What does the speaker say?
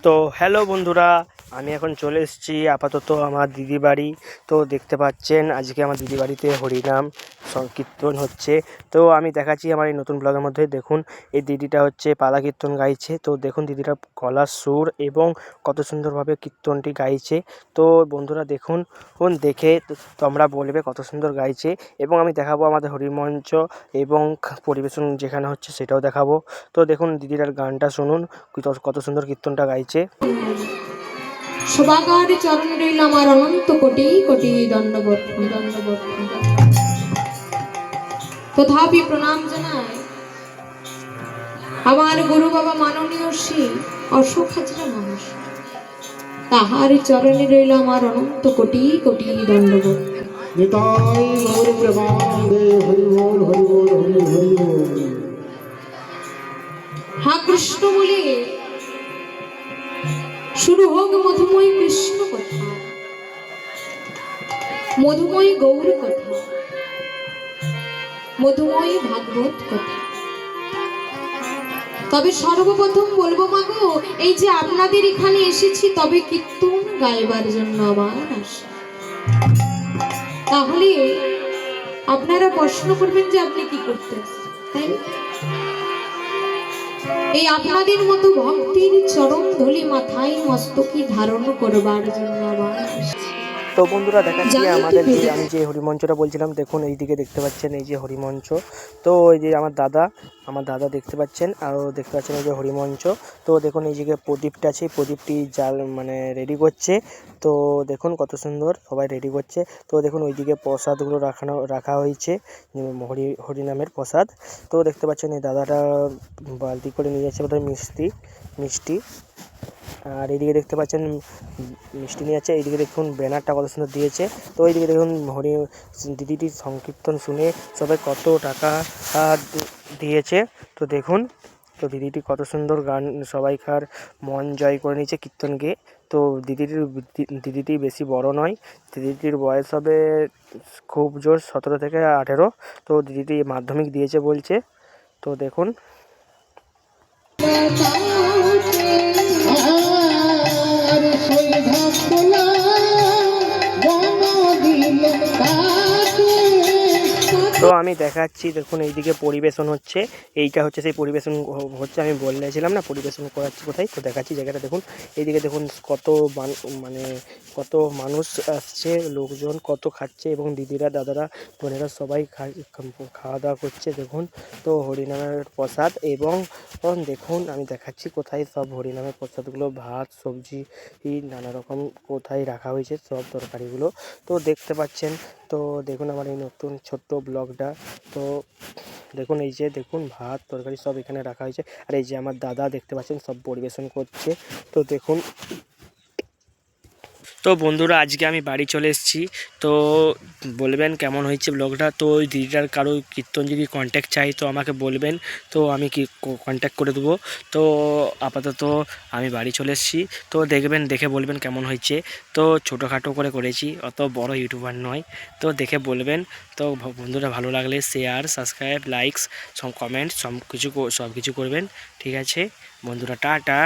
তো হ্যালো বন্ধুরা, আমি এখন চলে এসেছি আপাতত আমার দিদি বাড়ি। তো দেখতে পাচ্ছেন আজকে আমার দিদি বাড়িতে হরিনাম সংকীর্তন হচ্ছে। তো আমি দেখাচ্ছি আমার এই নতুন ব্লগের মধ্যে। দেখুন এই দিদিটা হচ্ছে পালা কীর্তন গাইছে। তো দেখুন দিদিটা গলার সুর এবং কত সুন্দরভাবে কীর্তনটি গাইছে। তো বন্ধুরা দেখুন, দেখে তোমরা বলবে কত সুন্দর গাইছে। এবং আমি দেখাবো আমাদের হরিমঞ্চ এবং পরিবেশন যেখানে হচ্ছে সেটাও দেখাবো। তো দেখুন দিদিটার গানটা শুনুন, কত সুন্দর কীর্তনটা গাইছে। শোভাকার চরণ রইল আমার অনন্ত কোটি কোটি দণ্ডবত দণ্ডবত। তথাপি প্রণাম জানাই আমার গুরু বাবা মাননীয় শ্রী অশোক হাজরা মহাশয়, তাহার চরণে রইল আমার অনন্ত কোটি কোটি দণ্ডবত। নিতাই গৌর প্রেমানন্দে হরি বল হরি বল হরি হরি বল। হা কৃষ্ণ বলে শুরু হোক মধুময় কৃষ্ণ কথা, মধুময় গৌর কথা, মধুময় ভাগবত কথা। তবে সর্বপ্রথম বলবো মাগো, এই যে আপনাদের এখানে এসেছি তবে কীর্তন গাইবার জন্য আমার আসা। তাহলে আপনারা প্রশ্ন করবেন যে আপনি কি করতে, তাই এই আপনাদের মতো ভক্তির চরণ ধুলি মাথায় মস্তকে ধারণ করবার জন্য আমার আসা। তো বন্ধুরা দেখাচ্ছি আমাদের আমি যে হরিমঞ্চটা বলছিলাম, দেখুন এই দিকে দেখতে পাচ্ছেন এই যে হরিমঞ্চ। তো এই যে আমার দাদা দেখতে পাচ্ছেন, আরও দেখতে পাচ্ছেন এই যে হরিমঞ্চ। তো দেখুন এই যে প্রদীপটা আছে, প্রদীপটি জাল মানে রেডি করছে। তো দেখুন কত সুন্দর সবাই রেডি করছে। তো দেখুন ওইদিকে প্রসাদগুলো রাখা হয়েছে, হরিনামের প্রসাদ। তো দেখতে পাচ্ছেন এই দাদাটা বালতি করে নিয়ে যাচ্ছে বোধহয় মিষ্টি। আর এইদিকে দেখতে পাচ্ছেন মিষ্টি নিয়ে যাচ্ছে। এইদিকে দেখুন ব্যানারটা কত সুন্দর দিয়েছে। তো এইদিকে দেখুন দিদিটির সংকীর্তন শুনে সবাই কত টাকা দিয়েছে। তো দেখুন, তো দিদিটি কত সুন্দর গান সবাইকার মন জয় করে নিয়েছে কীর্তন গেয়ে। তো দিদিটি বেশি বড় নয়, দিদিটির বয়স হবে খুব জোর 17 থেকে 18। তো দিদিটি মাধ্যমিক দিয়েছে বলছে। তো দেখুন তো আমি দেখাচ্ছি, দেখুন এইদিকে পরিবেশন হচ্ছে, এইটা হচ্ছে সেই পরিবেশন হচ্ছে। আমি বলেছিলাম না পরিবেশন করাচ্ছি কোথায়। তো দেখাচ্ছি জায়গাটা দেখুন। এইদিকে দেখুন মানে কত মানুষ আসছে, লোকজন কত খাচ্ছে এবং দিদিরা দাদারা বোনেরা সবাই খাওয়া দাওয়া করছে দেখুন। তো হরিনামের প্রসাদ এবং দেখুন আমি দেখাচ্ছি কোথায় সব হরিনামের প্রসাদগুলো, ভাত সবজি নানা রকম কোথায় রাখা হয়েছে সব তরকারিগুলো। তো দেখতে পাচ্ছেন। তো দেখুন আমার এই নতুন ছোট্ট ব্লগটা। তো দেখুন এই যে দেখুন ভাত তরকারি সব এখানে রাখা হয়েছে। আর এই যে আমার দাদা দেখতে পাচ্ছেন সব পরিবেশন করছে। তো দেখুন, তো বন্ধুরা আজকে আমি বাড়ি চলে এসেছি। তো বলবেন কেমন হয়েছে ব্লগটা। তো ওই দিদিটার কারো কীর্তন যদি কন্ট্যাক্ট চাই তো আমাকে বলবেন, তো আমি কি কন্ট্যাক্ট করে দেবো। তো আপাতত আমি বাড়ি চলে এসেছি। তো দেখবেন, দেখে বলবেন কেমন হয়েছে। তো ছোটোখাটো করে করেছি, অত বড় ইউটিউবার নয়। তো দেখে বলবেন। তো বন্ধুরা ভালো লাগলে শেয়ার সাবস্ক্রাইব লাইকস সব কমেন্ট সব কিছু করবেন। ঠিক আছে বন্ধুরা, টাটা।